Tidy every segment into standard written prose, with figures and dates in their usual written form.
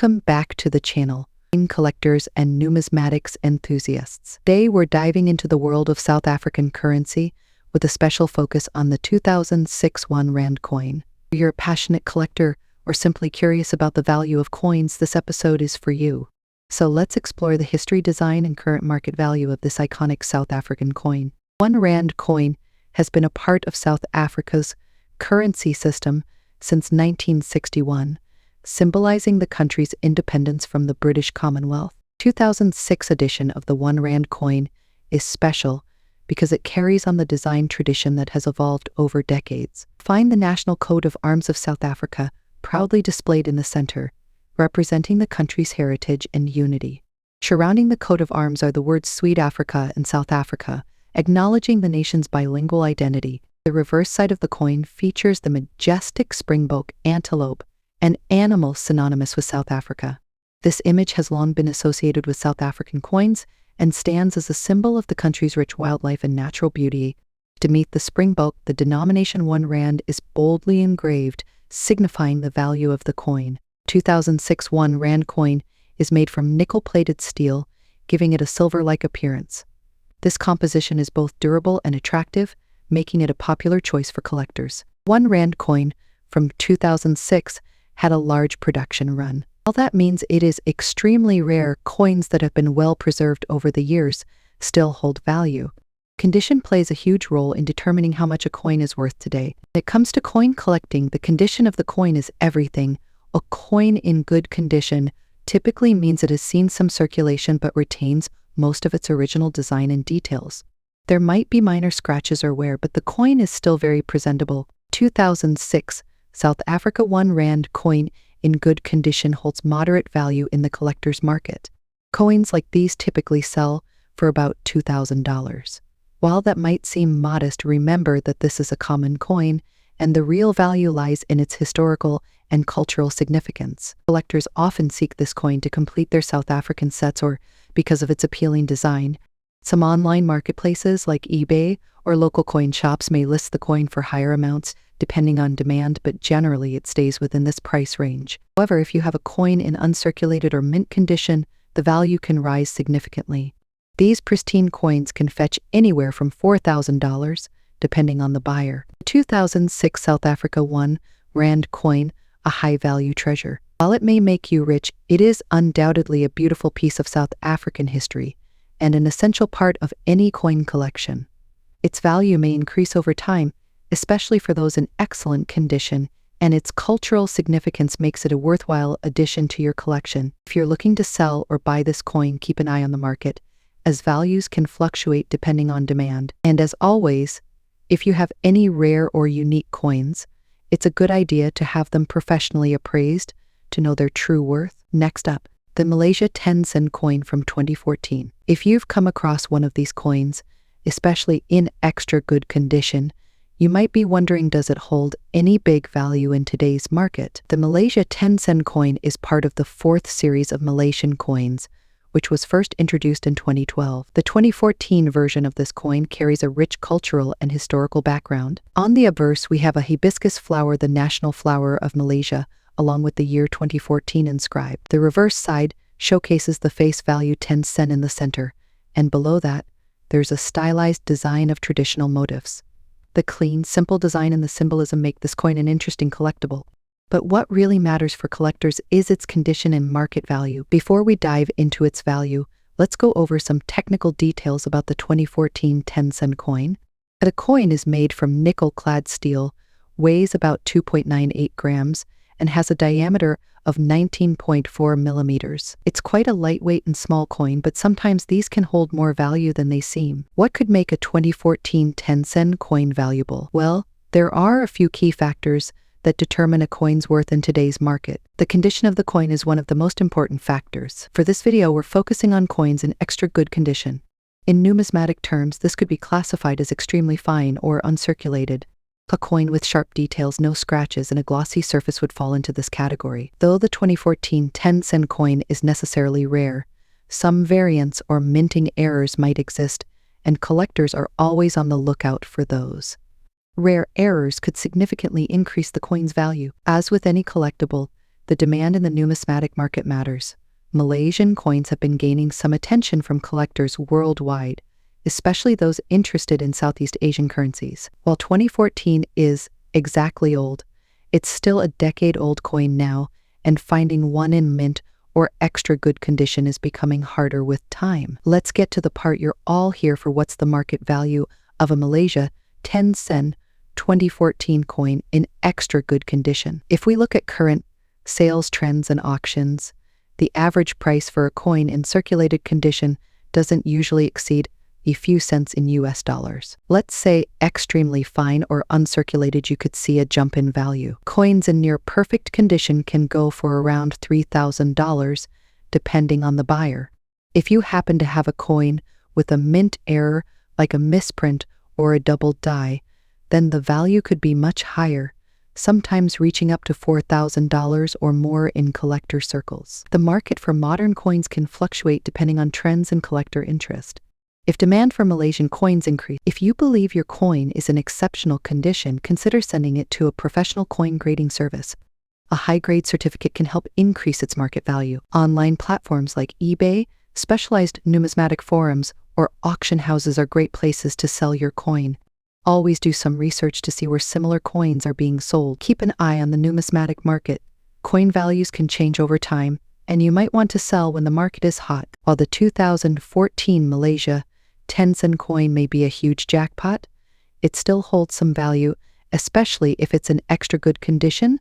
Welcome back to the channel, coin collectors and numismatics enthusiasts. Today we're diving into the world of South African currency with a special focus on the 2006 R1 coin. If you're a passionate collector or simply curious about the value of coins, this episode is for you. So let's explore the history, design, and current market value of this iconic South African coin. R1 coin has been a part of South Africa's currency system since 1961. Symbolizing the country's independence from the British Commonwealth. 2006 edition of the R1 coin is special because it carries on the design tradition that has evolved over decades. Find the national coat of arms of South Africa proudly displayed in the center, representing the country's heritage and unity. Surrounding the coat of arms are the words Sweet Africa and South Africa, acknowledging the nation's bilingual identity. The reverse side of the coin features the majestic springbok antelope, an animal synonymous with South Africa. This image has long been associated with South African coins and stands as a symbol of the country's rich wildlife and natural beauty. To meet the springbok, the denomination R1 is boldly engraved, signifying the value of the coin. 2006 R1 coin is made from nickel-plated steel, giving it a silver-like appearance. This composition is both durable and attractive, making it a popular choice for collectors. R1 coin from 2006 had a large production run. While that means it is extremely rare, coins that have been well preserved over the years still hold value. Condition plays a huge role in determining how much a coin is worth today. When it comes to coin collecting, the condition of the coin is everything. A coin in good condition typically means it has seen some circulation but retains most of its original design and details. There might be minor scratches or wear, but the coin is still very presentable. 2006 South Africa R1 coin in good condition holds moderate value in the collector's market. Coins like these typically sell for about $2,000. While that might seem modest, remember that this is a common coin, and the real value lies in its historical and cultural significance. Collectors often seek this coin to complete their South African sets or because of its appealing design. Some online marketplaces like eBay or local coin shops may list the coin for higher amounts depending on demand, but generally it stays within this price range. However, if you have a coin in uncirculated or mint condition, the value can rise significantly. These pristine coins can fetch anywhere from $4,000, depending on the buyer. The 2006 South Africa R1 coin, a high-value treasure. While it may make you rich, it is undoubtedly a beautiful piece of South African history and an essential part of any coin collection. Its value may increase over time, especially for those in excellent condition, and its cultural significance makes it a worthwhile addition to your collection. If you're looking to sell or buy this coin, keep an eye on the market, as values can fluctuate depending on demand. And as always, if you have any rare or unique coins, it's a good idea to have them professionally appraised to know their true worth. Next up, the Malaysia 10-cent coin from 2014. If you've come across one of these coins, especially in extra good condition, you might be wondering, does it hold any big value in today's market? The Malaysia 10-cent coin is part of the fourth series of Malaysian coins, which was first introduced in 2012. The 2014 version of this coin carries a rich cultural and historical background. On the obverse, we have a hibiscus flower, the national flower of Malaysia, along with the year 2014 inscribed. The reverse side showcases the face value 10 cent in the center, and below that, there's a stylized design of traditional motifs. The clean, simple design and the symbolism make this coin an interesting collectible. But what really matters for collectors is its condition and market value. Before we dive into its value, let's go over some technical details about the 2014 10-cent coin. The coin is made from nickel-clad steel, weighs about 2.98 grams, and has a diameter of 19.4 millimeters. It's quite a lightweight and small coin, but sometimes these can hold more value than they seem. What could make a 2014 10-cent coin valuable? Well, there are a few key factors that determine a coin's worth in today's market. The condition of the coin is one of the most important factors. For this video, we're focusing on coins in extra good condition. In numismatic terms, this could be classified as extremely fine or uncirculated. A coin with sharp details, no scratches, and a glossy surface would fall into this category. Though the 2014 10-cent coin is necessarily rare, some variants or minting errors might exist, and collectors are always on the lookout for those. Rare errors could significantly increase the coin's value. As with any collectible, The demand in the numismatic market matters. Malaysian coins have been gaining some attention from collectors worldwide, especially those interested in Southeast Asian currencies. While 2014 is exactly old, it's still a decade-old coin now, and finding one in mint or extra good condition is becoming harder with time. Let's get to the part you're all here for. What's the market value of a Malaysia 10 sen 2014 coin in extra good condition? If we look at current sales trends and auctions, the average price for a coin in circulated condition doesn't usually exceed a few cents in US dollars. Let's say extremely fine or uncirculated, you could see a jump in value. Coins in near perfect condition can go for around $3,000 depending on the buyer. If you happen to have a coin with a mint error like a misprint or a double die, then the value could be much higher, sometimes reaching up to $4,000 or more in collector circles. The market for modern coins can fluctuate depending on trends and collector interest. If demand for Malaysian coins increase, if you believe your coin is in exceptional condition, consider sending it to a professional coin grading service. A high-grade certificate can help increase its market value. Online platforms like eBay, specialized numismatic forums, or auction houses are great places to sell your coin. Always do some research to see where similar coins are being sold. Keep an eye on the numismatic market. Coin values can change over time, and you might want to sell when the market is hot. While the 2014 Malaysia 10 sen coin may be a huge jackpot, it still holds some value, especially if it's in extra good condition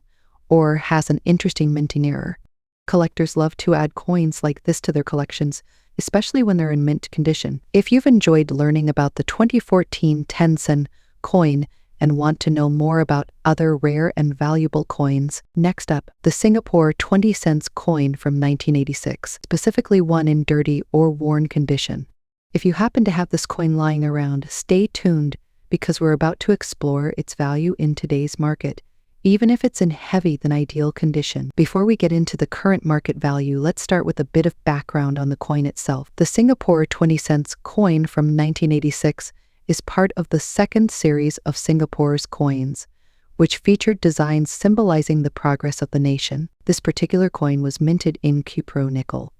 or has an interesting minting error. Collectors love to add coins like this to their collections, especially when they're in mint condition. If you've enjoyed learning about the 2014 10 sen coin and want to know more about other rare and valuable coins, next up, the Singapore 20 cents coin from 1986, specifically one in dirty or worn condition. If you happen to have this coin lying around, stay tuned because we're about to explore its value in today's market, even if it's in heavy than ideal condition. Before we get into the current market value, let's start with a bit of background on the coin itself. The Singapore 20 cents coin from 1986 is part of the second series of Singapore's coins, which featured designs symbolizing the progress of the nation. This particular coin was minted in cupro-nickel,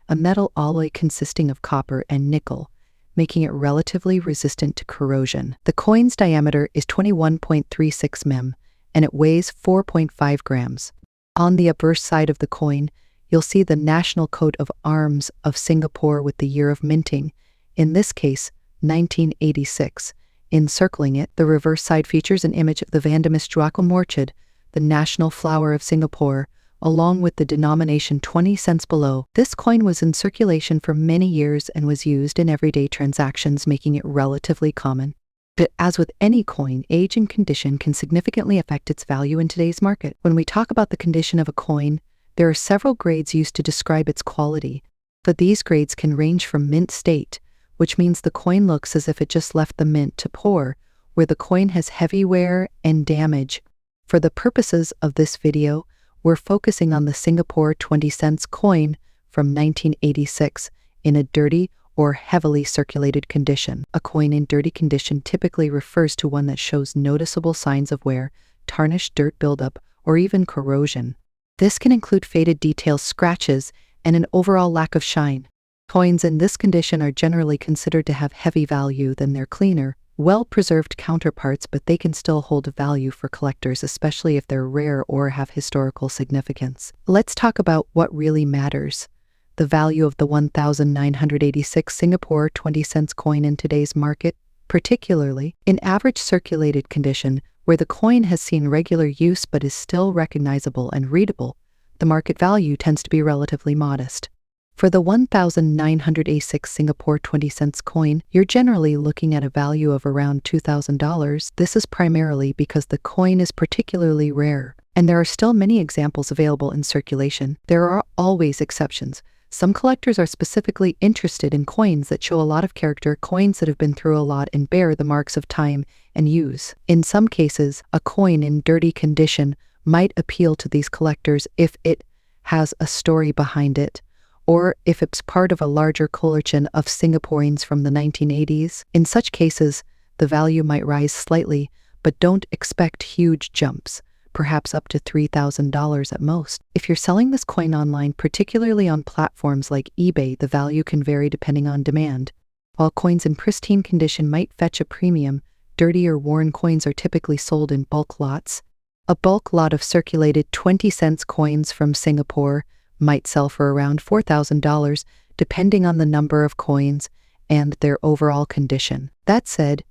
a metal alloy consisting of copper and nickel, making it relatively resistant to corrosion. The coin's diameter is 21.36 mm, and it weighs 4.5 grams. On the obverse side of the coin, you'll see the national coat of arms of Singapore with the year of minting, in this case, 1986. Encircling it, the reverse side features an image of the Vandermistjuakel orchid, the national flower of Singapore, along with the denomination 20 cents below. This coin was in circulation for many years and was used in everyday transactions, making it relatively common. But as with any coin, age and condition can significantly affect its value in today's market. When we talk about the condition of a coin, there are several grades used to describe its quality, but these grades can range from mint state, which means the coin looks as if it just left the mint, to poor, where the coin has heavy wear and damage. For the purposes of this video, we're focusing on the Singapore 20 cents coin from 1986 in a dirty or heavily circulated condition. A coin in dirty condition typically refers to one that shows noticeable signs of wear, tarnish, dirt buildup, or even corrosion. This can include faded details, scratches, and an overall lack of shine. Coins in this condition are generally considered to have heavy value than their cleaner, well-preserved counterparts, but they can still hold value for collectors, especially if they're rare or have historical significance. Let's talk about what really matters: the value of the 1,986 Singapore 20 cents coin in today's market, particularly in average circulated condition, where the coin has seen regular use but is still recognizable and readable. The market value tends to be relatively modest. For the 1,986 Singapore 20 cents coin, you're generally looking at a value of around $2,000. This is primarily because the coin is particularly rare, and there are still many examples available in circulation. There are always exceptions. Some collectors are specifically interested in coins that show a lot of character, coins that have been through a lot and bear the marks of time and use. In some cases, a coin in dirty condition might appeal to these collectors if it has a story behind it, or if it's part of a larger collection of Singaporeans from the 1980s. In such cases, the value might rise slightly, but don't expect huge jumps. perhaps up to $3,000 at most. If you're selling this coin online, particularly on platforms like eBay, the value can vary depending on demand. While coins in pristine condition might fetch a premium, dirty or worn coins are typically sold in bulk lots. A bulk lot of circulated 20-cent coins from Singapore might sell for around $4,000, depending on the number of coins and their overall condition. That said,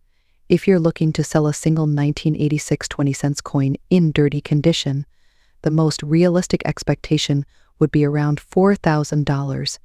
if you're looking to sell a single 1986 20-cent coin in dirty condition, the most realistic expectation would be around $4,000,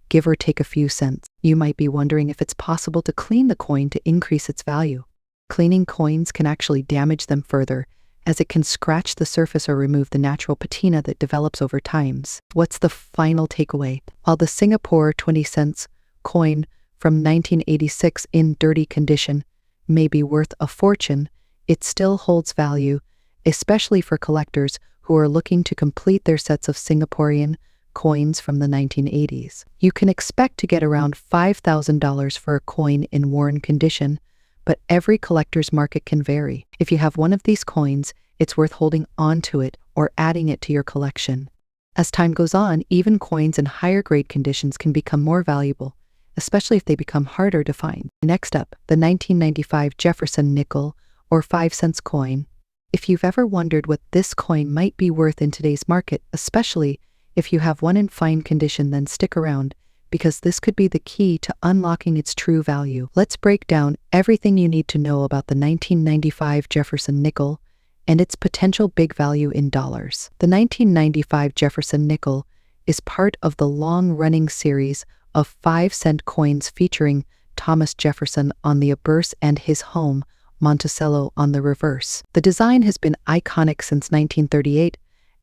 give or take a few cents. You might be wondering if it's possible to clean the coin to increase its value. Cleaning coins can actually damage them further, as it can scratch the surface or remove the natural patina that develops over time. What's the final takeaway? While the Singapore 20-cent coin from 1986 in dirty condition may be worth a fortune, it still holds value, especially for collectors who are looking to complete their sets of Singaporean coins from the 1980s. You can expect to get around $5,000 for a coin in worn condition, but every collector's market can vary. If you have one of these coins, it's worth holding on to it or adding it to your collection. As time goes on, even coins in higher grade conditions can become more valuable, especially if they become harder to find. Next up, the 1995 Jefferson nickel or 5-cent coin. If you've ever wondered what this coin might be worth in today's market, especially if you have one in fine condition, then stick around, because this could be the key to unlocking its true value. Let's break down everything you need to know about the 1995 Jefferson nickel and its potential big value in dollars. The 1995 Jefferson nickel is part of the long-running series of 5-cent coins featuring Thomas Jefferson on the obverse and his home, Monticello, on the reverse. The design has been iconic since 1938,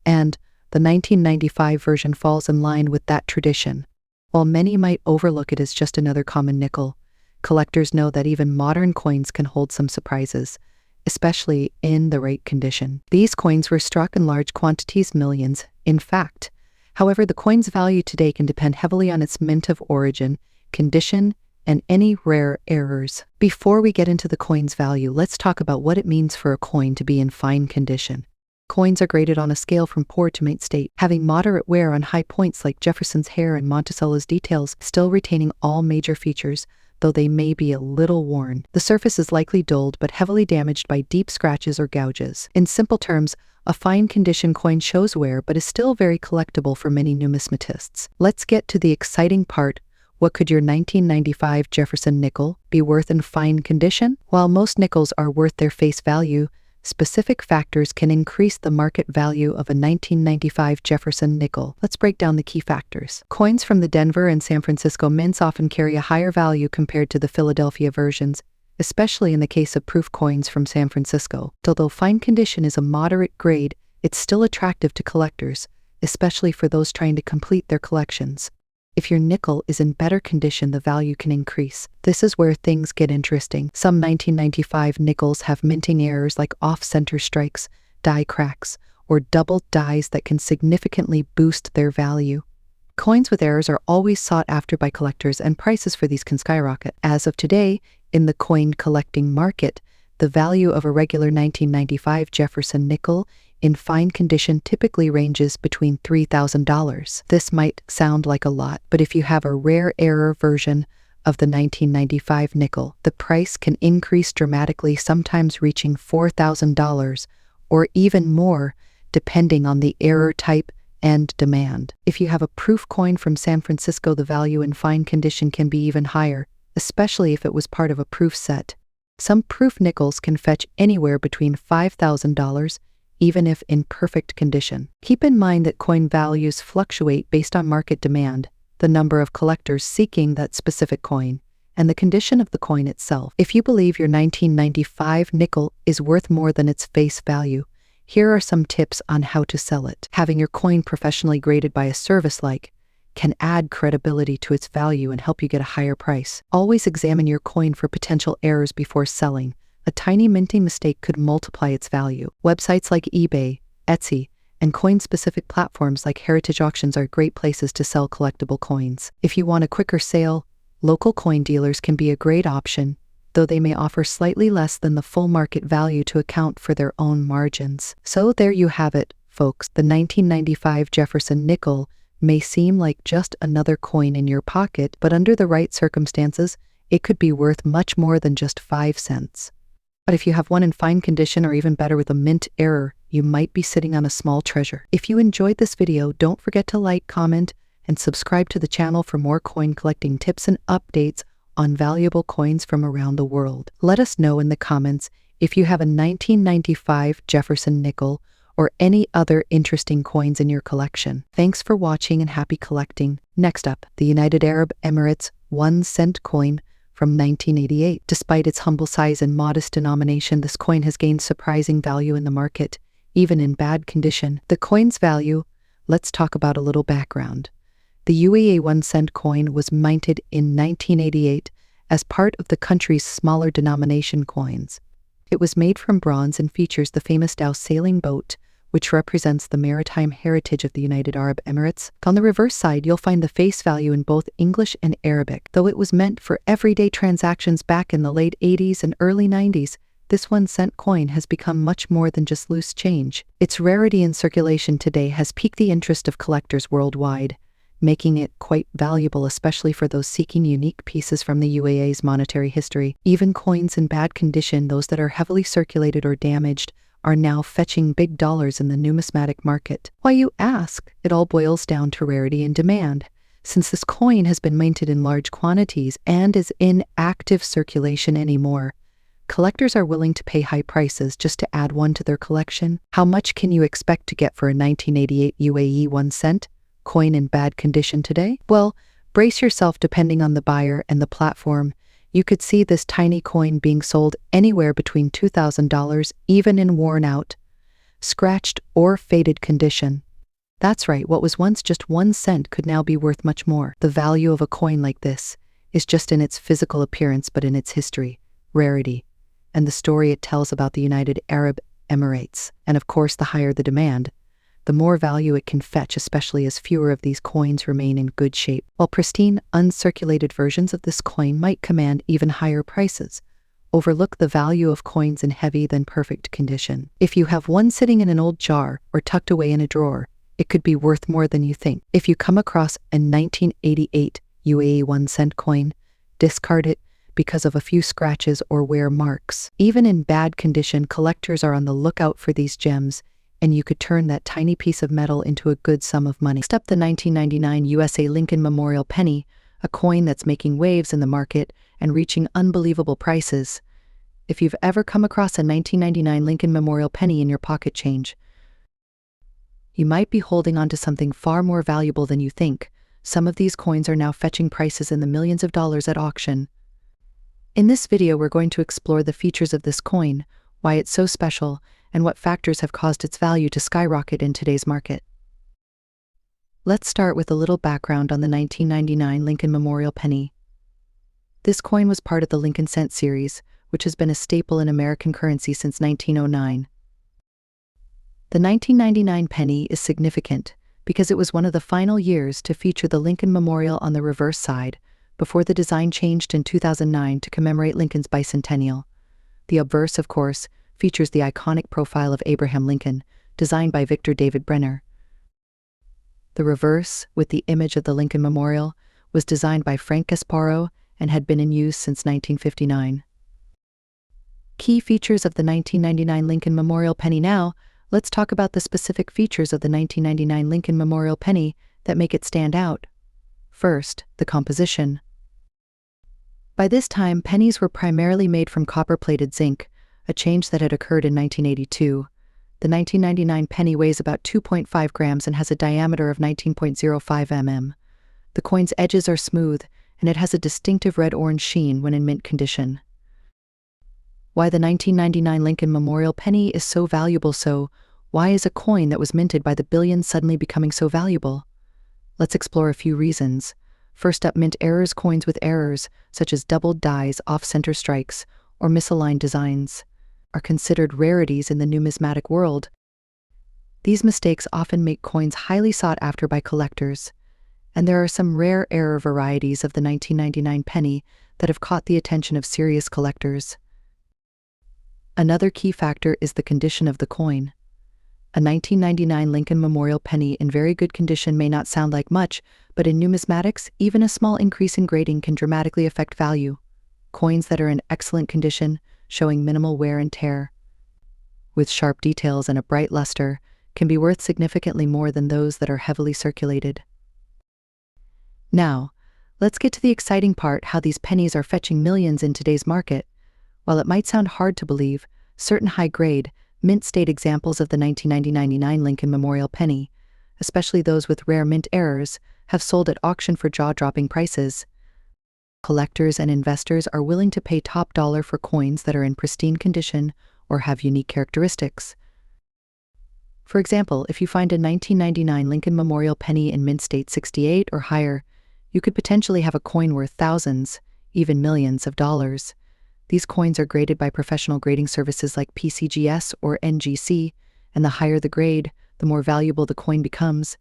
and the 1995 version falls in line with that tradition. While many might overlook it as just another common nickel, collectors know that even modern coins can hold some surprises, especially in the right condition. These coins were struck in large quantities, millions, in fact. However, the coin's value today can depend heavily on its mint of origin, condition, and any rare errors. Before we get into the coin's value, let's talk about what it means for a coin to be in fine condition. Coins are graded on a scale from poor to mint state, having moderate wear on high points like Jefferson's hair and Monticello's details, still retaining all major features, though they may be a little worn. The surface is likely dulled but heavily damaged by deep scratches or gouges. In simple terms, a fine condition coin shows wear but is still very collectible for many numismatists. Let's get to the exciting part. What could your 1995 Jefferson nickel be worth in fine condition? While most nickels are worth their face value, specific factors can increase the market value of a 1995 Jefferson nickel. Let's break down the key factors. Coins from the Denver and San Francisco mints often carry a higher value compared to the Philadelphia versions, especially in the case of proof coins from San Francisco. Although fine condition is a moderate grade, it's still attractive to collectors, especially for those trying to complete their collections. If your nickel is in better condition, the value can increase. This is where things get interesting. Some 1995 nickels have minting errors like off-center strikes, die cracks, or double dies that can significantly boost their value. Coins with errors are always sought after by collectors, and prices for these can skyrocket. As of today, in the coin collecting market, the value of a regular 1995 Jefferson nickel in fine condition typically ranges between $3,000. This might sound like a lot, but if you have a rare error version of the 1995 nickel, the price can increase dramatically, sometimes reaching $4,000 or even more, depending on the error type and demand. If you have a proof coin from San Francisco, the value in fine condition can be even higher, especially if it was part of a proof set. Some proof nickels can fetch anywhere between $5,000, even if in perfect condition. Keep in mind that coin values fluctuate based on market demand, the number of collectors seeking that specific coin, and the condition of the coin itself. If you believe your 1995 nickel is worth more than its face value, here are some tips on how to sell it. Having your coin professionally graded by a service like can add credibility to its value and help you get a higher price. Always examine your coin for potential errors before selling. A tiny minting mistake could multiply its value. Websites like eBay, Etsy, and coin-specific platforms like heritage auctions are great places to sell collectible coins. If you want a quicker sale, local coin dealers can be a great option. though they may offer slightly less than the full market value to account for their own margins. So there you have it, folks. The 1995 Jefferson nickel may seem like just another coin in your pocket, but under the right circumstances, it could be worth much more than just 5 cents. But if you have one in fine condition or even better with a mint error, you might be sitting on a small treasure. If you enjoyed this video, don't forget to like, comment, and subscribe to the channel for more coin collecting tips and updates on valuable coins from around the world. Let us know in the comments if you have a 1995 Jefferson nickel or any other interesting coins in your collection. Thanks for watching and happy collecting. Next up, the United Arab Emirates 1-cent coin from 1988. Despite its humble size and modest denomination, this coin has gained surprising value in the market, even in bad condition. The coin's value, let's talk about a little background. The UAE 1-cent coin was minted in 1988 as part of the country's smaller denomination coins. It was made from bronze and features the famous Dhow sailing boat, which represents the maritime heritage of the United Arab Emirates. On the reverse side, you'll find the face value in both English and Arabic. Though it was meant for everyday transactions back in the late 80s and early 90s, this 1-cent coin has become much more than just loose change. Its rarity in circulation today has piqued the interest of collectors worldwide, making it quite valuable, especially for those seeking unique pieces from the UAE's monetary history. Even coins in bad condition, those that are heavily circulated or damaged, are now fetching big dollars in the numismatic market. Why, you ask? It all boils down to rarity and demand. Since this coin has been minted in large quantities and is in active circulation anymore, collectors are willing to pay high prices just to add one to their collection. How much can you expect to get for a 1988 UAE 1-cent coin in bad condition today? Well, brace yourself. Depending on the buyer and the platform, you could see this tiny coin being sold anywhere between $2,000, even in worn out, scratched, or faded condition. That's right, what was once just 1 cent could now be worth much more. The value of a coin like this is just in its physical appearance, but in its history, rarity, and the story it tells about the United Arab Emirates. And of course, the higher the demand, the more value it can fetch, especially as fewer of these coins remain in good shape. While pristine, uncirculated versions of this coin might command even higher prices, overlook the value of coins in heavy than perfect condition. If you have one sitting in an old jar or tucked away in a drawer, it could be worth more than you think. If you come across a 1988 UAE 1-cent coin, discard it because of a few scratches or wear marks. Even in bad condition, collectors are on the lookout for these gems, and you could turn that tiny piece of metal into a good sum of money. Next up, the 1999 USA Lincoln Memorial Penny, a coin that's making waves in the market and reaching unbelievable prices. If you've ever come across a 1999 Lincoln Memorial Penny in your pocket change, you might be holding on to something far more valuable than you think. Some of these coins are now fetching prices in the millions of dollars at auction. In this video, we're going to explore the features of this coin, why it's so special, and what factors have caused its value to skyrocket in today's market. Let's start with a little background on the 1999 Lincoln Memorial Penny. This coin was part of the Lincoln Cent series, which has been a staple in American currency since 1909. The 1999 penny is significant because it was one of the final years to feature the Lincoln Memorial on the reverse side, before the design changed in 2009 to commemorate Lincoln's bicentennial. The obverse, of course, features the iconic profile of Abraham Lincoln, designed by Victor David Brenner. The reverse, with the image of the Lincoln Memorial, was designed by Frank Gasparo and had been in use since 1959. Key features of the 1999 Lincoln Memorial Penny. Now, let's talk about the specific features of the 1999 Lincoln Memorial Penny that make it stand out. First, the composition. By this time, pennies were primarily made from copper-plated zinc, a change that had occurred in 1982. The 1999 penny weighs about 2.5 grams and has a diameter of 19.05 mm. The coin's edges are smooth, and it has a distinctive red-orange sheen when in mint condition. Why the 1999 Lincoln Memorial Penny is so valuable. So, why is a coin that was minted by the billions suddenly becoming so valuable? Let's explore a few reasons. First up, mint errors. Coins with errors, such as doubled dies, off-center strikes, or misaligned designs, are considered rarities in the numismatic world. These mistakes often make coins highly sought after by collectors, and there are some rare error varieties of the 1999 penny that have caught the attention of serious collectors. Another key factor is the condition of the coin. A 1999 Lincoln Memorial penny in very good condition may not sound like much, but in numismatics, even a small increase in grading can dramatically affect value. Coins that are in excellent condition, showing minimal wear and tear, with sharp details and a bright luster, can be worth significantly more than those that are heavily circulated. Now, let's get to the exciting part: how these pennies are fetching millions in today's market. While it might sound hard to believe, certain high-grade, mint-state examples of the 1999 Lincoln Memorial penny, especially those with rare mint errors, have sold at auction for jaw-dropping prices. Collectors and investors are willing to pay top dollar for coins that are in pristine condition or have unique characteristics. For example, if you find a 1999 Lincoln Memorial penny in mint state 68 or higher, you could potentially have a coin worth thousands, even millions of dollars. These coins are graded by professional grading services like PCGS or NGC, and the higher the grade, the more valuable the coin becomes.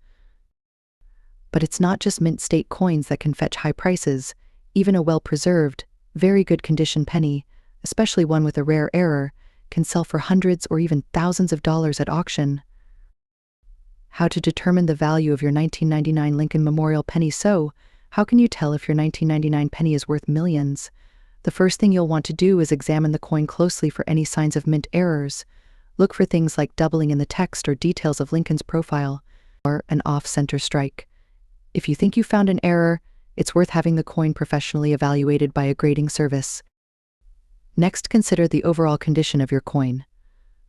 But it's not just mint state coins that can fetch high prices. Even a well-preserved, very good condition penny, especially one with a rare error, can sell for hundreds or even thousands of dollars at auction. How to determine the value of your 1999 Lincoln Memorial penny? So, how can you tell if your 1999 penny is worth millions? The first thing you'll want to do is examine the coin closely for any signs of mint errors. Look for things like doubling in the text or details of Lincoln's profile, or an off-center strike. If you think you found an error, it's worth having the coin professionally evaluated by a grading service. Next, consider the overall condition of your coin.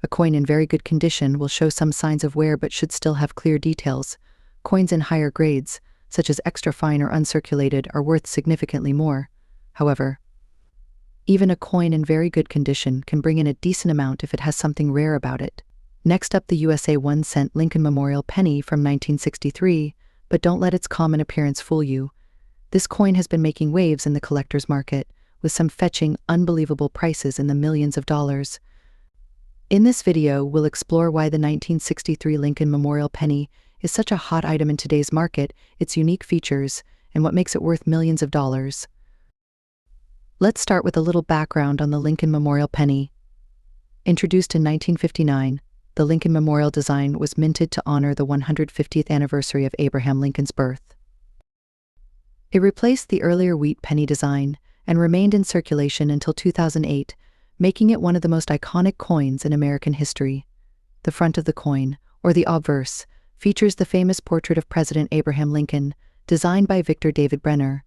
A coin in very good condition will show some signs of wear but should still have clear details. Coins in higher grades, such as extra fine or uncirculated, are worth significantly more. However, even a coin in very good condition can bring in a decent amount if it has something rare about it. Next up, the USA 1-cent Lincoln Memorial penny from 1963, but don't let its common appearance fool you. This coin has been making waves in the collector's market, with some fetching unbelievable prices in the millions of dollars. In this video, we'll explore why the 1963 Lincoln Memorial penny is such a hot item in today's market, its unique features, and what makes it worth millions of dollars. Let's start with a little background on the Lincoln Memorial penny. Introduced in 1959, the Lincoln Memorial design was minted to honor the 150th anniversary of Abraham Lincoln's birth. It replaced the earlier wheat penny design and remained in circulation until 2008, making it one of the most iconic coins in American history. The front of the coin, or the obverse, features the famous portrait of President Abraham Lincoln, designed by Victor David Brenner.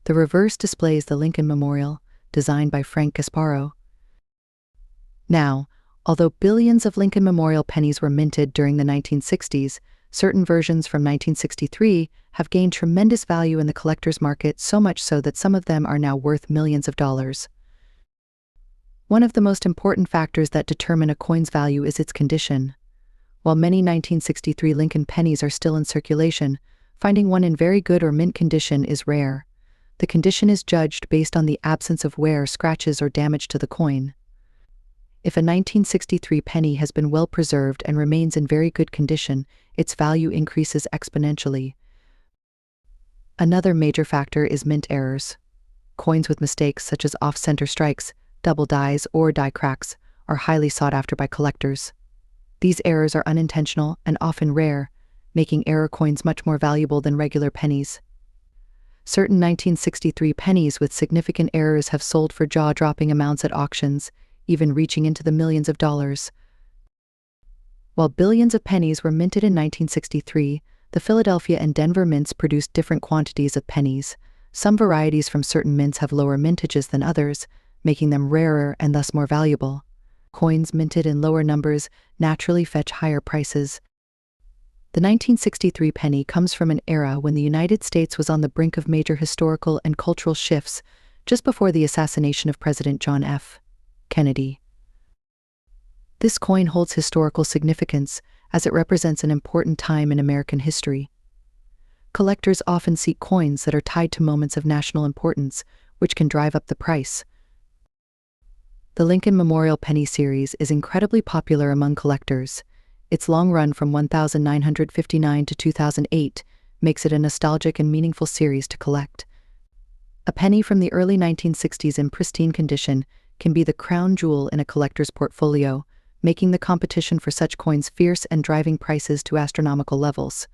The reverse displays the Lincoln Memorial, designed by Frank Gasparo. Now, although billions of Lincoln Memorial pennies were minted during the 1960s, certain versions from 1963 have gained tremendous value in the collector's market, so much so that some of them are now worth millions of dollars. One of the most important factors that determine a coin's value is its condition. While many 1963 Lincoln pennies are still in circulation, finding one in very good or mint condition is rare. The condition is judged based on the absence of wear, scratches, or damage to the coin. If a 1963 penny has been well preserved and remains in very good condition, its value increases exponentially. Another major factor is mint errors. Coins with mistakes such as off-center strikes, double dies, or die cracks are highly sought after by collectors. These errors are unintentional and often rare, making error coins much more valuable than regular pennies. Certain 1963 pennies with significant errors have sold for jaw-dropping amounts at auctions, even reaching into the millions of dollars. While billions of pennies were minted in 1963, the Philadelphia and Denver mints produced different quantities of pennies. Some varieties from certain mints have lower mintages than others, making them rarer and thus more valuable. Coins minted in lower numbers naturally fetch higher prices. The 1963 penny comes from an era when the United States was on the brink of major historical and cultural shifts, just before the assassination of President John F. Kennedy. This coin holds historical significance, as it represents an important time in American history. Collectors often seek coins that are tied to moments of national importance, which can drive up the price. The Lincoln Memorial penny series is incredibly popular among collectors. Its long run from 1959 to 2008 makes it a nostalgic and meaningful series to collect. A penny from the early 1960s in pristine condition can be the crown jewel in a collector's portfolio, making the competition for such coins fierce and driving prices to astronomical levels.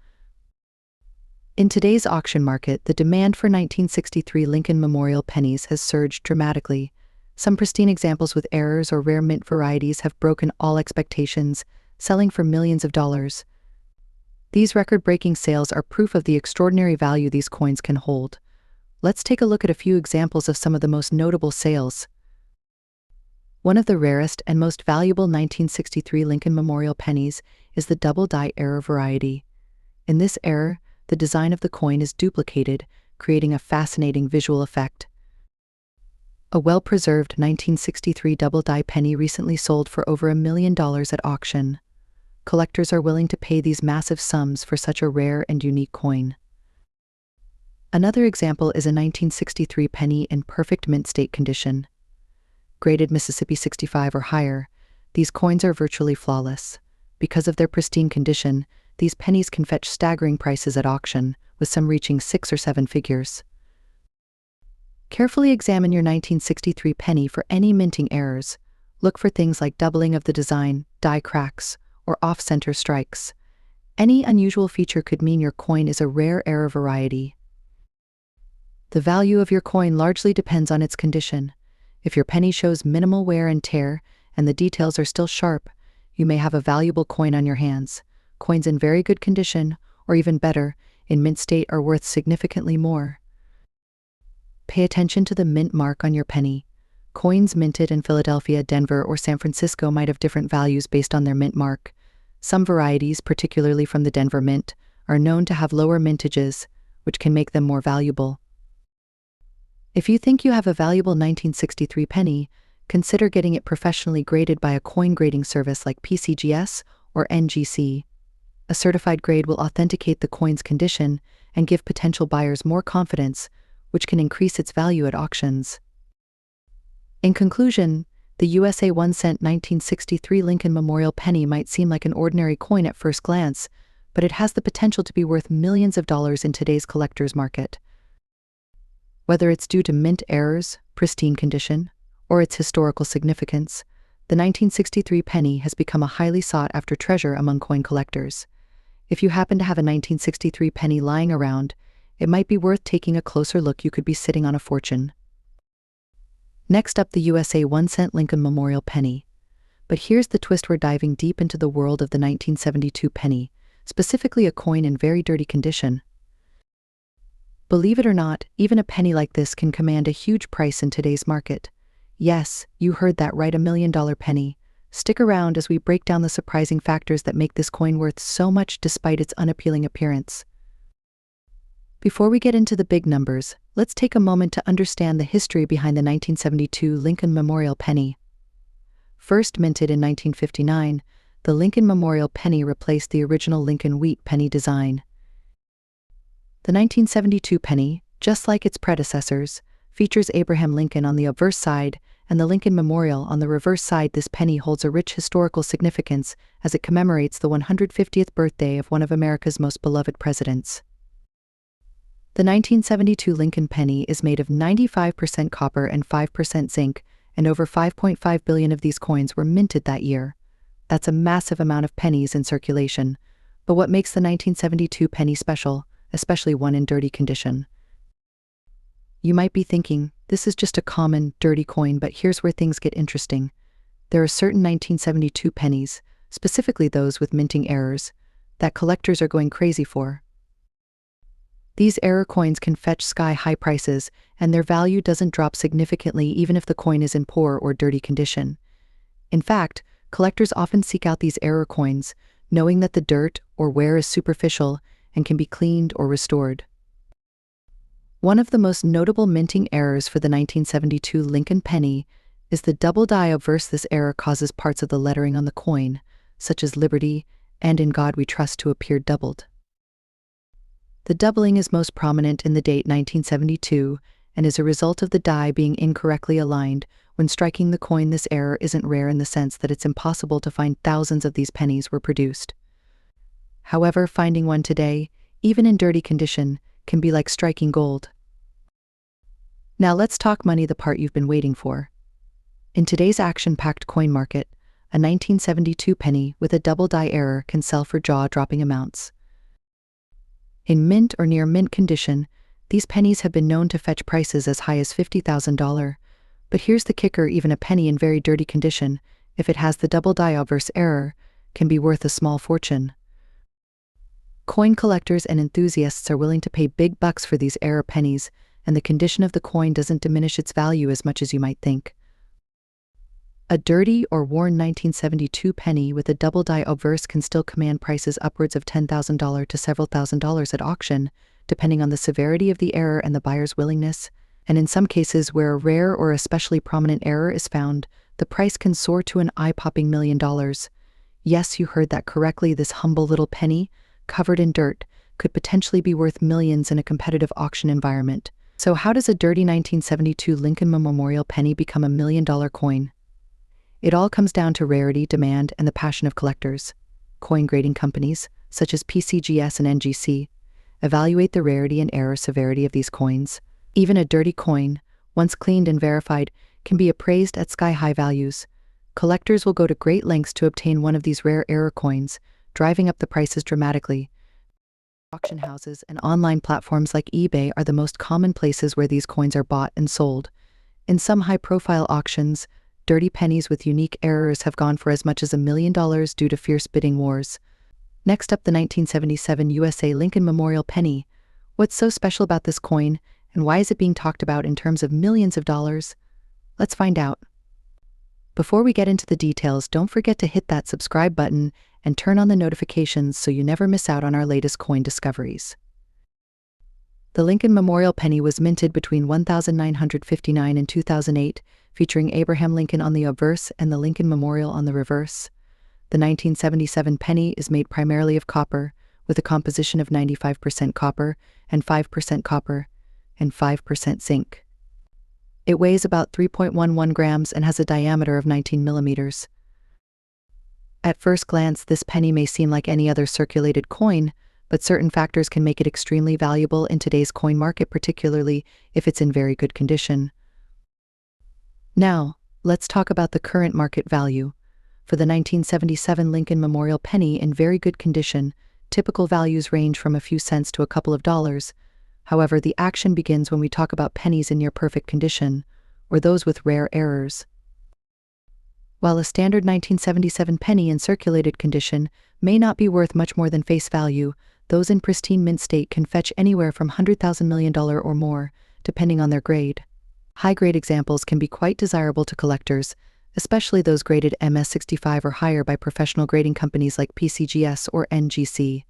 In today's auction market, the demand for 1963 Lincoln Memorial pennies has surged dramatically. Some pristine examples with errors or rare mint varieties have broken all expectations, selling for millions of dollars. These record-breaking sales are proof of the extraordinary value these coins can hold. Let's take a look at a few examples of some of the most notable sales. One of the rarest and most valuable 1963 Lincoln Memorial pennies is the double die error variety. In this error, the design of the coin is duplicated, creating a fascinating visual effect. A well-preserved 1963 double die penny recently sold for over $1 million at auction. Collectors are willing to pay these massive sums for such a rare and unique coin. Another example is a 1963 penny in perfect mint state condition. Graded Mississippi 65 or higher, these coins are virtually flawless. Because of their pristine condition, these pennies can fetch staggering prices at auction, with some reaching 6 or 7 figures. Carefully examine your 1963 penny for any minting errors. Look for things like doubling of the design, die cracks, or off-center strikes. Any unusual feature could mean your coin is a rare error variety. The value of your coin largely depends on its condition. If your penny shows minimal wear and tear, and the details are still sharp, you may have a valuable coin on your hands. Coins in very good condition, or even better, in mint state are worth significantly more. Pay attention to the mint mark on your penny. Coins minted in Philadelphia, Denver, or San Francisco might have different values based on their mint mark. Some varieties, particularly from the Denver Mint, are known to have lower mintages, which can make them more valuable. If you think you have a valuable 1963 penny, consider getting it professionally graded by a coin grading service like PCGS or NGC. A certified grade will authenticate the coin's condition and give potential buyers more confidence, which can increase its value at auctions. In conclusion, the USA 1-cent 1963 Lincoln Memorial penny might seem like an ordinary coin at first glance, but it has the potential to be worth millions of dollars in today's collector's market. Whether it's due to mint errors, pristine condition, or its historical significance, the 1963 penny has become a highly sought-after treasure among coin collectors. If you happen to have a 1963 penny lying around, it might be worth taking a closer look. You could be sitting on a fortune. Next up, the USA 1-cent Lincoln Memorial penny. But here's the twist: we're diving deep into the world of the 1972 penny, specifically a coin in very dirty condition. Believe it or not, even a penny like this can command a huge price in today's market. Yes, you heard that right, $1 million penny. Stick around as we break down the surprising factors that make this coin worth so much despite its unappealing appearance. Before we get into the big numbers, let's take a moment to understand the history behind the 1972 Lincoln Memorial penny. First minted in 1959, the Lincoln Memorial penny replaced the original Lincoln wheat penny design. The 1972 penny, just like its predecessors, features Abraham Lincoln on the obverse side and the Lincoln Memorial on the reverse side. This penny holds a rich historical significance as it commemorates the 150th birthday of one of America's most beloved presidents. The 1972 Lincoln penny is made of 95% copper and 5% zinc, and over 5.5 billion of these coins were minted that year. That's a massive amount of pennies in circulation. But what makes the 1972 penny special, especially one in dirty condition? You might be thinking, this is just a common, dirty coin, but here's where things get interesting. There are certain 1972 pennies, specifically those with minting errors, that collectors are going crazy for. These error coins can fetch sky-high prices, and their value doesn't drop significantly even if the coin is in poor or dirty condition. In fact, collectors often seek out these error coins, knowing that the dirt or wear is superficial and can be cleaned or restored. One of the most notable minting errors for the 1972 Lincoln penny is the double die obverse. This error causes parts of the lettering on the coin, such as Liberty and In God We Trust, to appear doubled. The doubling is most prominent in the date 1972 and is a result of the die being incorrectly aligned when striking the coin. This error isn't rare in the sense that it's impossible to find. Thousands of these pennies were produced. However, finding one today, even in dirty condition, can be like striking gold. Now let's talk money, the part you've been waiting for. In today's action-packed coin market, a 1972 penny with a double die error can sell for jaw-dropping amounts. In mint or near mint condition, these pennies have been known to fetch prices as high as $50,000. But here's the kicker: even a penny in very dirty condition, if it has the double die obverse error, can be worth a small fortune. Coin collectors and enthusiasts are willing to pay big bucks for these error pennies, and the condition of the coin doesn't diminish its value as much as you might think. A dirty or worn 1972 penny with a double die obverse can still command prices upwards of $10,000 to several $1,000s at auction, depending on the severity of the error and the buyer's willingness. And in some cases where a rare or especially prominent error is found, the price can soar to an eye-popping $1 million. Yes, you heard that correctly. This humble little penny, covered in dirt, could potentially be worth millions in a competitive auction environment. So how does a dirty 1972 Lincoln Memorial penny become a $1 million coin? It all comes down to rarity, demand, and the passion of collectors. Coin grading companies, such as PCGS and NGC, evaluate the rarity and error severity of these coins. Even a dirty coin, once cleaned and verified, can be appraised at sky-high values. Collectors will go to great lengths to obtain one of these rare error coins, driving up the prices dramatically. Auction houses and online platforms like eBay are the most common places where these coins are bought and sold. In some high-profile auctions, dirty pennies with unique errors have gone for as much as $1 million due to fierce bidding wars. Next up, the 1977 USA Lincoln Memorial penny. What's so special about this coin, and why is it being talked about in terms of millions of dollars? Let's find out. Before we get into the details, don't forget to hit that subscribe button and turn on the notifications so you never miss out on our latest coin discoveries. The Lincoln Memorial penny was minted between 1959 and 2008, featuring Abraham Lincoln on the obverse and the Lincoln Memorial on the reverse. The 1977 penny is made primarily of copper, with a composition of 95% copper and 5% copper and 5% zinc. It weighs about 3.11 grams and has a diameter of 19 millimeters. At first glance, this penny may seem like any other circulated coin, but certain factors can make it extremely valuable in today's coin market, particularly if it's in very good condition. Now, let's talk about the current market value. For the 1977 Lincoln Memorial penny in very good condition, typical values range from a few cents to a couple of dollars. However, the action begins when we talk about pennies in near perfect condition, or those with rare errors. While a standard 1977 penny in circulated condition may not be worth much more than face value, those in pristine mint state can fetch anywhere from $100,000 million or more, depending on their grade. High-grade examples can be quite desirable to collectors, especially those graded MS65 or higher by professional grading companies like PCGS or NGC.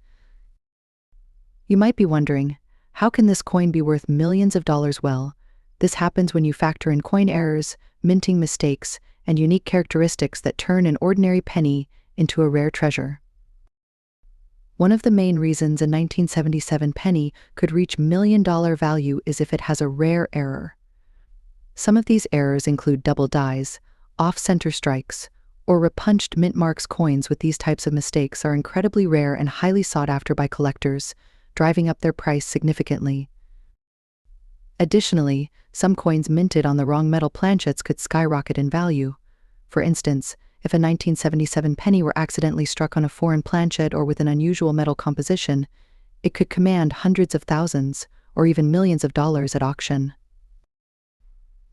You might be wondering, how can this coin be worth millions of dollars? Well, this happens when you factor in coin errors, minting mistakes, and unique characteristics that turn an ordinary penny into a rare treasure. One of the main reasons a 1977 penny could reach $1 million value is if it has a rare error. Some of these errors include double dies, off-center strikes, or repunched mint marks. Coins with these types of mistakes are incredibly rare and highly sought after by collectors, driving up their price significantly. Additionally, some coins minted on the wrong metal planchets could skyrocket in value. For instance, if a 1977 penny were accidentally struck on a foreign planchet or with an unusual metal composition, it could command hundreds of thousands or even millions of dollars at auction.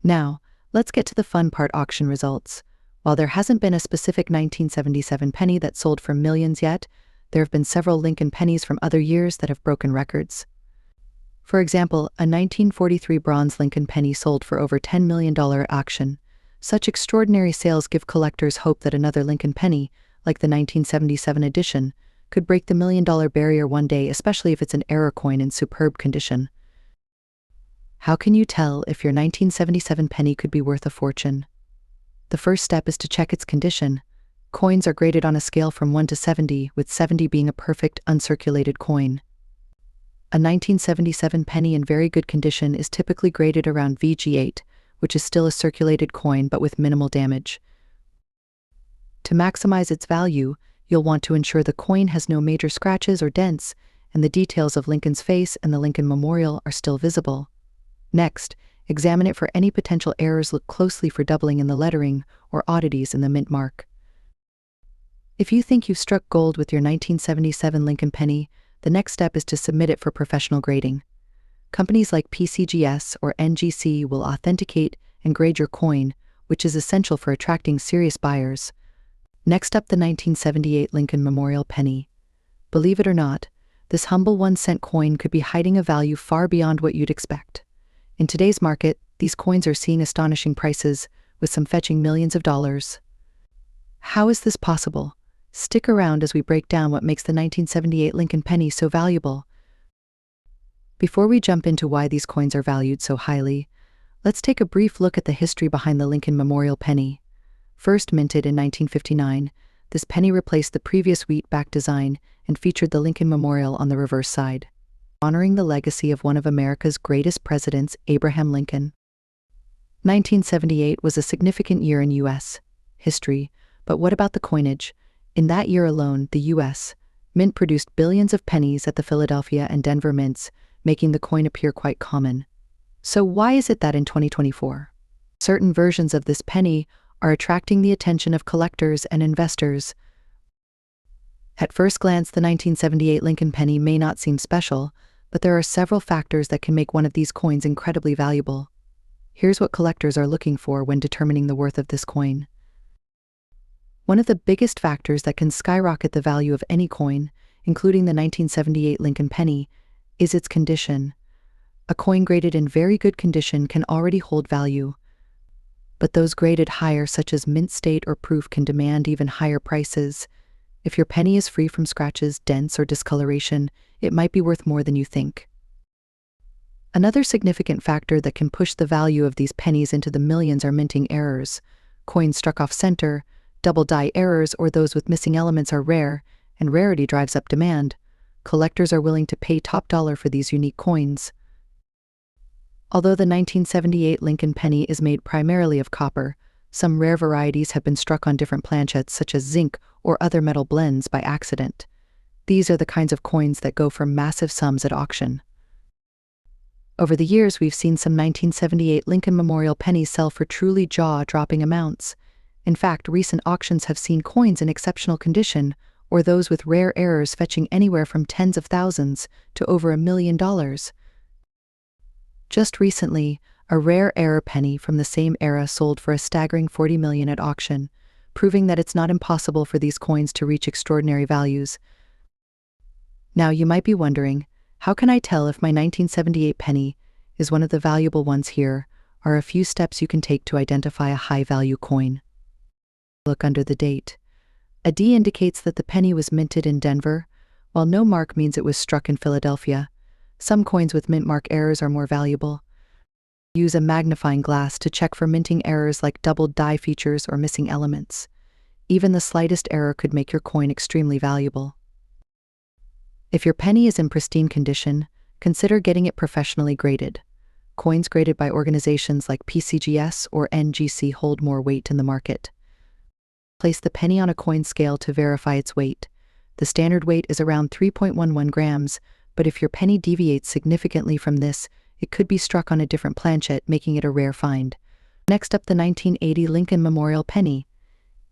Now, let's get to the fun part: auction results. While there hasn't been a specific 1977 penny that sold for millions yet, there have been several Lincoln pennies from other years that have broken records. For example, a 1943 bronze Lincoln penny sold for over $10 million at auction. Such extraordinary sales give collectors hope that another Lincoln penny, like the 1977 edition, could break the $1 million barrier one day, especially if it's an error coin in superb condition. How can you tell if your 1977 penny could be worth a fortune? The first step is to check its condition. Coins are graded on a scale from 1 to 70, with 70 being a perfect, uncirculated coin. A 1977 penny in very good condition is typically graded around VG8, which is still a circulated coin but with minimal damage. To maximize its value, you'll want to ensure the coin has no major scratches or dents, and the details of Lincoln's face and the Lincoln Memorial are still visible. Next, Examine it for any potential errors, look closely for doubling in the lettering or oddities in the mint mark. If you think you've struck gold with your 1977 Lincoln penny, the next step is to submit it for professional grading. Companies like PCGS or NGC will authenticate and grade your coin, which is essential for attracting serious buyers. Next up, the 1978 Lincoln Memorial Penny. Believe it or not, this humble 1-cent coin could be hiding a value far beyond what you'd expect. In today's market, these coins are seeing astonishing prices, with some fetching millions of dollars. How is this possible? Stick around as we break down what makes the 1978 Lincoln penny so valuable. Before we jump into why these coins are valued so highly, let's take a brief look at the history behind the Lincoln Memorial Penny. First minted in 1959, this penny replaced the previous wheat-backed design and featured the Lincoln Memorial on the reverse side, honoring the legacy of one of America's greatest presidents, Abraham Lincoln. 1978 was a significant year in U.S. history, but what about the coinage? In that year alone, the U.S. Mint produced billions of pennies at the Philadelphia and Denver mints, making the coin appear quite common. So why is it that in 2024, certain versions of this penny are attracting the attention of collectors and investors? At first glance, the 1978 Lincoln penny may not seem special, but there are several factors that can make one of these coins incredibly valuable. Here's what collectors are looking for when determining the worth of this coin. One of the biggest factors that can skyrocket the value of any coin, including the 1978 Lincoln penny, is its condition. A coin graded in very good condition can already hold value, but those graded higher, such as mint state or proof, can demand even higher prices. If your penny is free from scratches, dents, or discoloration, it might be worth more than you think. Another significant factor that can push the value of these pennies into the millions are minting errors. Coins struck off center, double die errors, or those with missing elements are rare, and rarity drives up demand. Collectors are willing to pay top dollar for these unique coins. Although the 1978 Lincoln penny is made primarily of copper, some rare varieties have been struck on different planchets, such as zinc or other metal blends, by accident. These are the kinds of coins that go for massive sums at auction. Over the years, we've seen some 1978 Lincoln Memorial pennies sell for truly jaw-dropping amounts. In fact, recent auctions have seen coins in exceptional condition, or those with rare errors, fetching anywhere from tens of thousands to over $1 million. Just recently, a rare error penny from the same era sold for a staggering $40 million at auction, proving that it's not impossible for these coins to reach extraordinary values. Now you might be wondering, how can I tell if my 1978 penny is one of the valuable ones? Here are a few steps you can take to identify a high-value coin. Look under the date. A D indicates that the penny was minted in Denver, while no mark means it was struck in Philadelphia. Some coins with mint mark errors are more valuable. Use a magnifying glass to check for minting errors like doubled die features or missing elements. Even the slightest error could make your coin extremely valuable. If your penny is in pristine condition, consider getting it professionally graded. Coins graded by organizations like PCGS or NGC hold more weight in the market. Place the penny on a coin scale to verify its weight. The standard weight is around 3.11 grams, but if your penny deviates significantly from this, it could be struck on a different planchet, making it a rare find. Next up, the 1980 Lincoln Memorial Penny.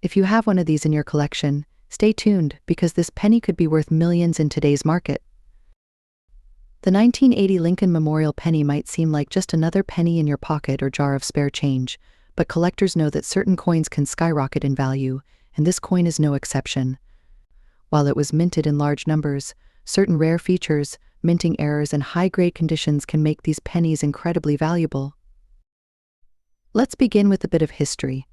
If you have one of these in your collection, stay tuned, because this penny could be worth millions in today's market. The 1980 Lincoln Memorial Penny might seem like just another penny in your pocket or jar of spare change, but collectors know that certain coins can skyrocket in value, and this coin is no exception. While it was minted in large numbers, certain rare features, minting errors, and high-grade conditions can make these pennies incredibly valuable. Let's begin with a bit of history.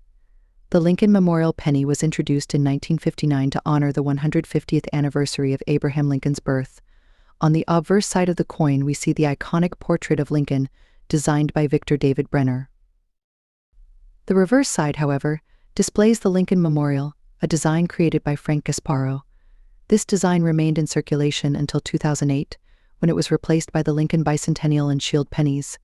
The Lincoln Memorial Penny was introduced in 1959 to honor the 150th anniversary of Abraham Lincoln's birth. On the obverse side of the coin, we see the iconic portrait of Lincoln, designed by Victor David Brenner. The reverse side, however, displays the Lincoln Memorial, a design created by Frank Gasparo. This design remained in circulation until 2008, when it was replaced by the Lincoln Bicentennial and Shield pennies.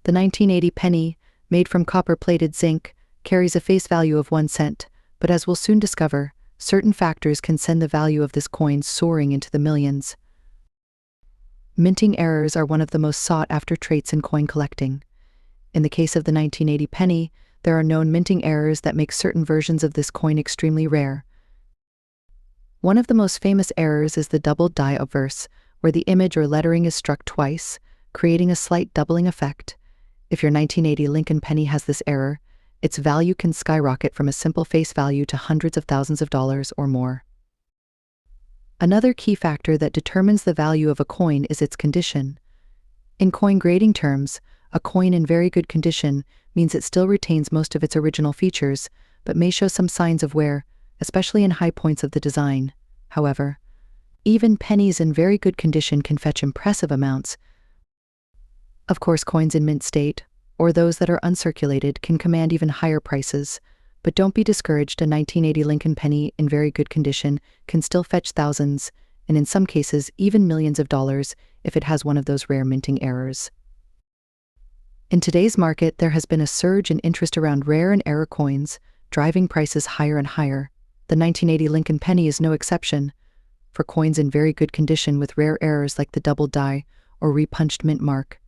The 1980 penny, made from copper-plated zinc, carries a face value of 1 cent, but as we'll soon discover, certain factors can send the value of this coin soaring into the millions. Minting errors are one of the most sought-after traits in coin collecting. In the case of the 1980 penny, there are known minting errors that make certain versions of this coin extremely rare. One of the most famous errors is the doubled die obverse, where the image or lettering is struck twice, creating a slight doubling effect. If your 1980 Lincoln penny has this error, its value can skyrocket from a simple face value to hundreds of thousands of dollars or more. Another key factor that determines the value of a coin is its condition. In coin grading terms, a coin in very good condition means it still retains most of its original features, but may show some signs of wear, especially in high points of the design. However, even pennies in very good condition can fetch impressive amounts. Of course, coins in mint state, or those that are uncirculated, can command even higher prices. But don't be discouraged, a 1980 Lincoln penny in very good condition can still fetch thousands, and in some cases even millions of dollars if it has one of those rare minting errors. In today's market, there has been a surge in interest around rare and error coins, driving prices higher and higher. The 1980 Lincoln penny is no exception. For coins in very good condition with rare errors like the double die or repunched mint mark,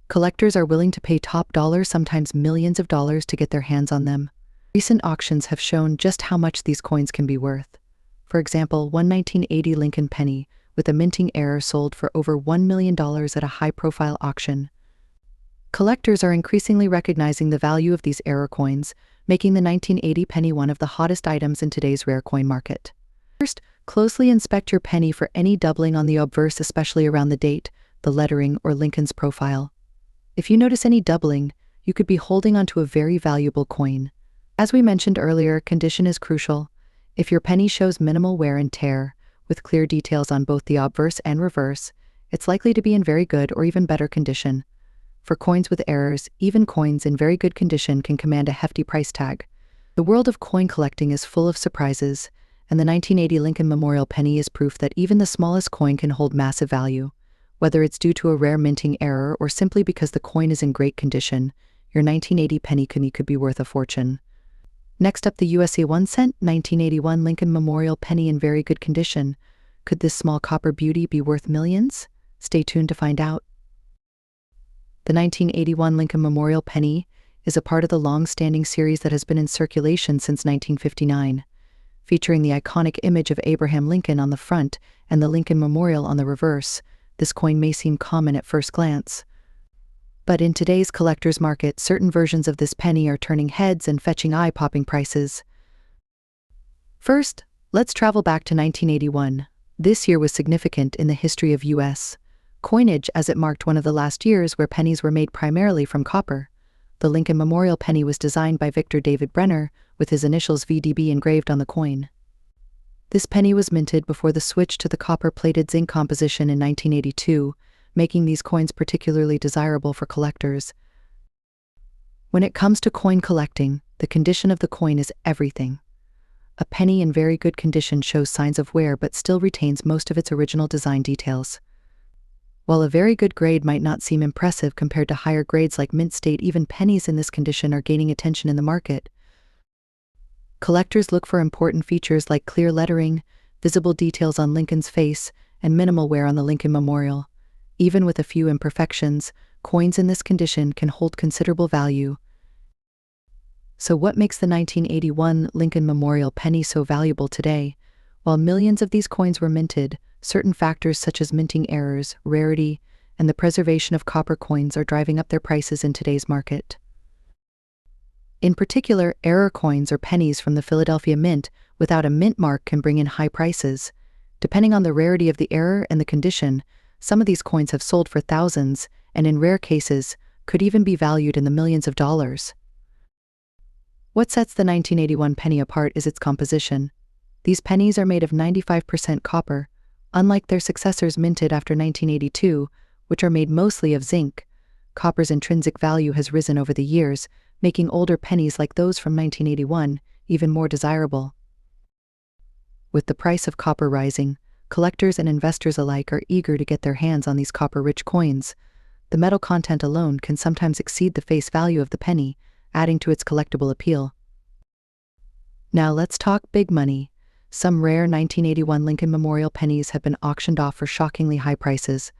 collectors are willing to pay top dollar, sometimes millions of dollars, to get their hands on them. Recent auctions have shown just how much these coins can be worth. For example, one 1980 Lincoln penny with a minting error sold for over $1 million at a high-profile auction. Collectors are increasingly recognizing the value of these error coins, making the 1980 penny one of the hottest items in today's rare coin market. First, closely inspect your penny for any doubling on the obverse, especially around the date, the lettering, or Lincoln's profile. If you notice any doubling, you could be holding onto a very valuable coin. As we mentioned earlier, condition is crucial. If your penny shows minimal wear and tear, with clear details on both the obverse and reverse, it's likely to be in very good or even better condition. For coins with errors, even coins in very good condition can command a hefty price tag. The world of coin collecting is full of surprises, and the 1980 Lincoln Memorial penny is proof that even the smallest coin can hold massive value. Whether it's due to a rare minting error or simply because the coin is in great condition, your 1980 penny could be worth a fortune. Next up, the USA 1 cent 1981 Lincoln Memorial penny in very good condition. Could this small copper beauty be worth millions? Stay tuned to find out. The 1981 Lincoln Memorial penny is a part of the long-standing series that has been in circulation since 1959. Featuring the iconic image of Abraham Lincoln on the front and the Lincoln Memorial on the reverse, this coin may seem common at first glance. But in today's collector's market, certain versions of this penny are turning heads and fetching eye-popping prices. First, let's travel back to 1981. This year was significant in the history of U.S. coinage, as it marked one of the last years where pennies were made primarily from copper. The Lincoln Memorial penny was designed by Victor David Brenner, with his initials VDB engraved on the coin. This penny was minted before the switch to the copper-plated zinc composition in 1982, making these coins particularly desirable for collectors. When it comes to coin collecting, the condition of the coin is everything. A penny in very good condition shows signs of wear but still retains most of its original design details. While a very good grade might not seem impressive compared to higher grades like mint state, even pennies in this condition are gaining attention in the market. Collectors look for important features like clear lettering, visible details on Lincoln's face, and minimal wear on the Lincoln Memorial. Even with a few imperfections, coins in this condition can hold considerable value. So what makes the 1981 Lincoln Memorial penny so valuable today? While millions of these coins were minted, certain factors such as minting errors, rarity, and the preservation of copper coins are driving up their prices in today's market. In particular, error coins or pennies from the Philadelphia Mint without a mint mark can bring in high prices. Depending on the rarity of the error and the condition, some of these coins have sold for thousands, and in rare cases, could even be valued in the millions of dollars. What sets the 1981 penny apart is its composition. These pennies are made of 95% copper, unlike their successors minted after 1982, which are made mostly of zinc. Copper's intrinsic value has risen over the years, making older pennies like those from 1981 even more desirable. With the price of copper rising, collectors and investors alike are eager to get their hands on these copper-rich coins. The metal content alone can sometimes exceed the face value of the penny, adding to its collectible appeal. Now let's talk big money. Some rare 1981 Lincoln Memorial pennies have been auctioned off for shockingly high prices.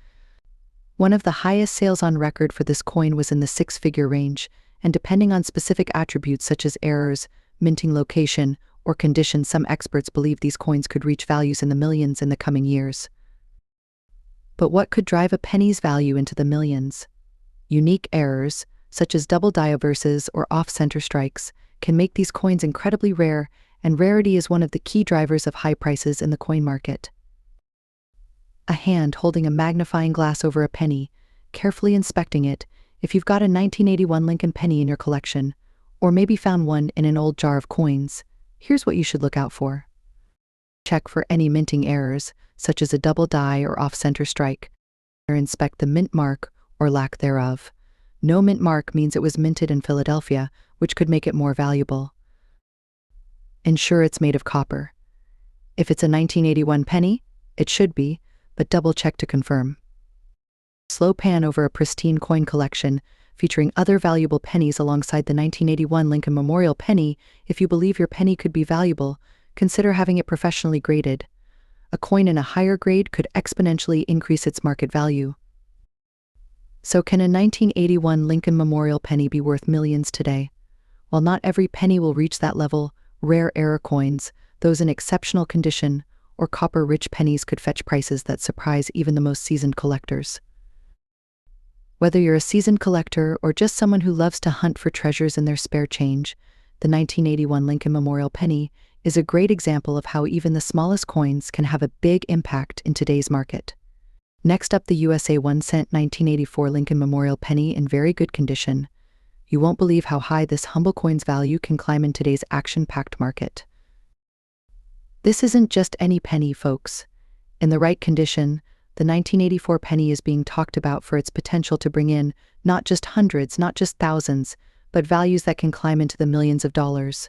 One of the highest sales on record for this coin was in the six-figure range, and depending on specific attributes such as errors, minting location, or condition, some experts believe these coins could reach values in the millions in the coming years. But what could drive a penny's value into the millions? Unique errors, such as double diaverses or off-center strikes, can make these coins incredibly rare, and rarity is one of the key drivers of high prices in the coin market. A hand holding a magnifying glass over a penny, carefully inspecting it. If you've got a 1981 Lincoln penny in your collection, or maybe found one in an old jar of coins, here's what you should look out for. Check for any minting errors, such as a double die or off-center strike, or inspect the mint mark or lack thereof. No mint mark means it was minted in Philadelphia, which could make it more valuable. Ensure it's made of copper. If it's a 1981 penny, it should be, but double-check to confirm. Slow pan over a pristine coin collection, featuring other valuable pennies alongside the 1981 Lincoln Memorial penny. If you believe your penny could be valuable, consider having it professionally graded. A coin in a higher grade could exponentially increase its market value. So can a 1981 Lincoln Memorial penny be worth millions today? While not every penny will reach that level, rare error coins, those in exceptional condition, or copper-rich pennies could fetch prices that surprise even the most seasoned collectors. Whether you're a seasoned collector or just someone who loves to hunt for treasures in their spare change, the 1981 Lincoln Memorial penny is a great example of how even the smallest coins can have a big impact in today's market. Next up, the USA 1-cent 1984 Lincoln Memorial penny in very good condition. You won't believe how high this humble coin's value can climb in today's action-packed market. This isn't just any penny, folks. In the right condition, the 1984 penny is being talked about for its potential to bring in not just hundreds, not just thousands, but values that can climb into the millions of dollars.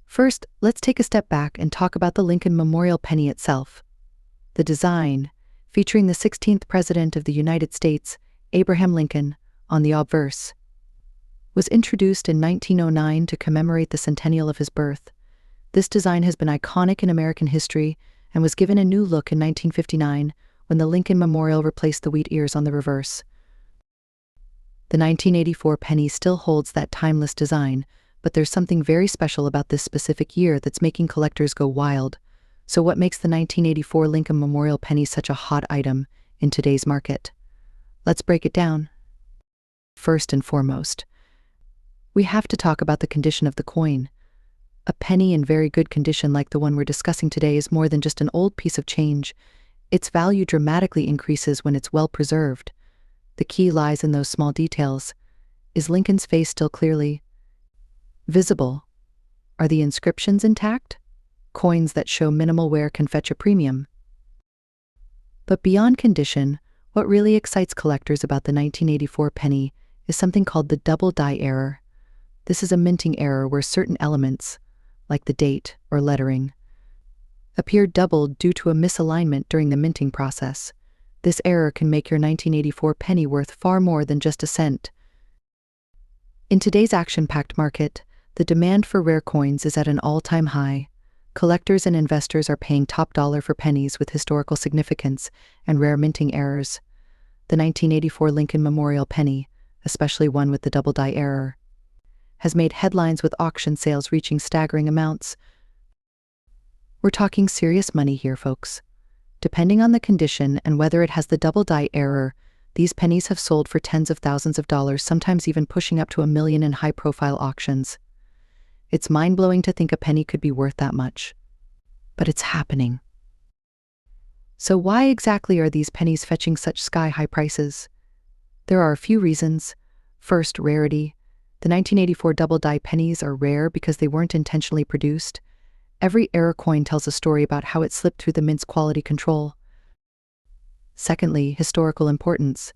First, let's take a step back and talk about the Lincoln Memorial penny itself. The design, featuring the 16th President of the United States, Abraham Lincoln, on the obverse, was introduced in 1909 to commemorate the centennial of his birth. This design has been iconic in American history and was given a new look in 1959 when the Lincoln Memorial replaced the wheat ears on the reverse. The 1984 penny still holds that timeless design, but there's something very special about this specific year that's making collectors go wild. So what makes the 1984 Lincoln Memorial penny such a hot item in today's market? Let's break it down. First and foremost, we have to talk about the condition of the coin. A penny in very good condition like the one we're discussing today is more than just an old piece of change. Its value dramatically increases when it's well preserved. The key lies in those small details. Is Lincoln's face still clearly visible? Are the inscriptions intact? Coins that show minimal wear can fetch a premium. But beyond condition, what really excites collectors about the 1984 penny is something called the double die error. This is a minting error where certain elements, like the date or lettering, appear doubled due to a misalignment during the minting process. This error can make your 1984 penny worth far more than just a cent. In today's action-packed market, the demand for rare coins is at an all-time high. Collectors and investors are paying top dollar for pennies with historical significance and rare minting errors. The 1984 Lincoln Memorial penny, especially one with the double die error, has made headlines with auction sales reaching staggering amounts. We're talking serious money here, folks. Depending on the condition and whether it has the double die error, these pennies have sold for tens of thousands of dollars, sometimes even pushing up to $1 million in high-profile auctions. It's mind-blowing to think a penny could be worth that much. But it's happening. So why exactly are these pennies fetching such sky-high prices? There are a few reasons. First, rarity. The 1984 double die pennies are rare because they weren't intentionally produced. Every error coin tells a story about how it slipped through the mint's quality control. Secondly, historical importance.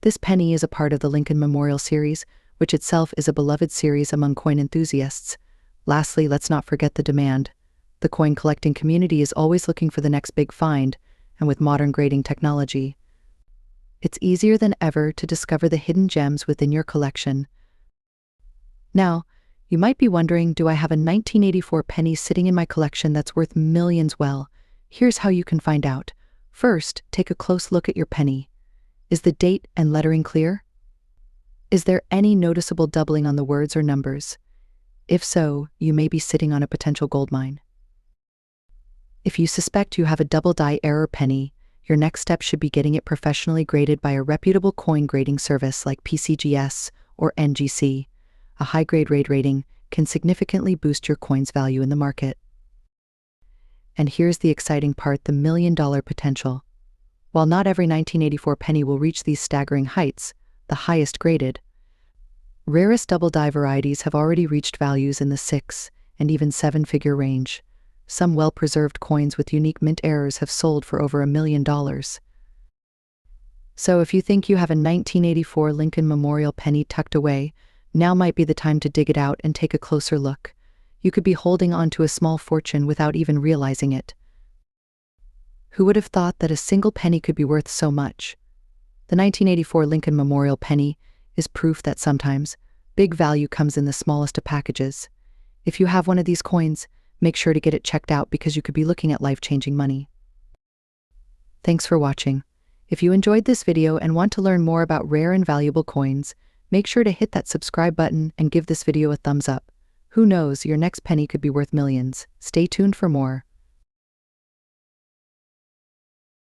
This penny is a part of the Lincoln Memorial series, which itself is a beloved series among coin enthusiasts. Lastly, let's not forget the demand. The coin collecting community is always looking for the next big find, and with modern grading technology, it's easier than ever to discover the hidden gems within your collection. Now, you might be wondering, do I have a 1984 penny sitting in my collection that's worth millions? Well, here's how you can find out. First, take a close look at your penny. Is the date and lettering clear? Is there any noticeable doubling on the words or numbers? If so, you may be sitting on a potential gold mine. If you suspect you have a double die error penny, your next step should be getting it professionally graded by a reputable coin grading service like PCGS or NGC. A high-grade grade rating can significantly boost your coin's value in the market. And here's the exciting part, the million-dollar potential. While not every 1984 penny will reach these staggering heights, the highest graded, rarest double die varieties have already reached values in the 6 and even 7-figure range. Some well-preserved coins with unique mint errors have sold for over $1 million. So if you think you have a 1984 Lincoln Memorial penny tucked away, now might be the time to dig it out and take a closer look. You could be holding on to a small fortune without even realizing it. Who would have thought that a single penny could be worth so much? The 1984 Lincoln Memorial penny is proof that sometimes big value comes in the smallest of packages. If you have one of these coins, make sure to get it checked out because you could be looking at life-changing money. Thanks for watching. If you enjoyed this video and want to learn more about rare and valuable coins, make sure to hit that subscribe button and give this video a thumbs up. Who knows, your next penny could be worth millions. Stay tuned for more.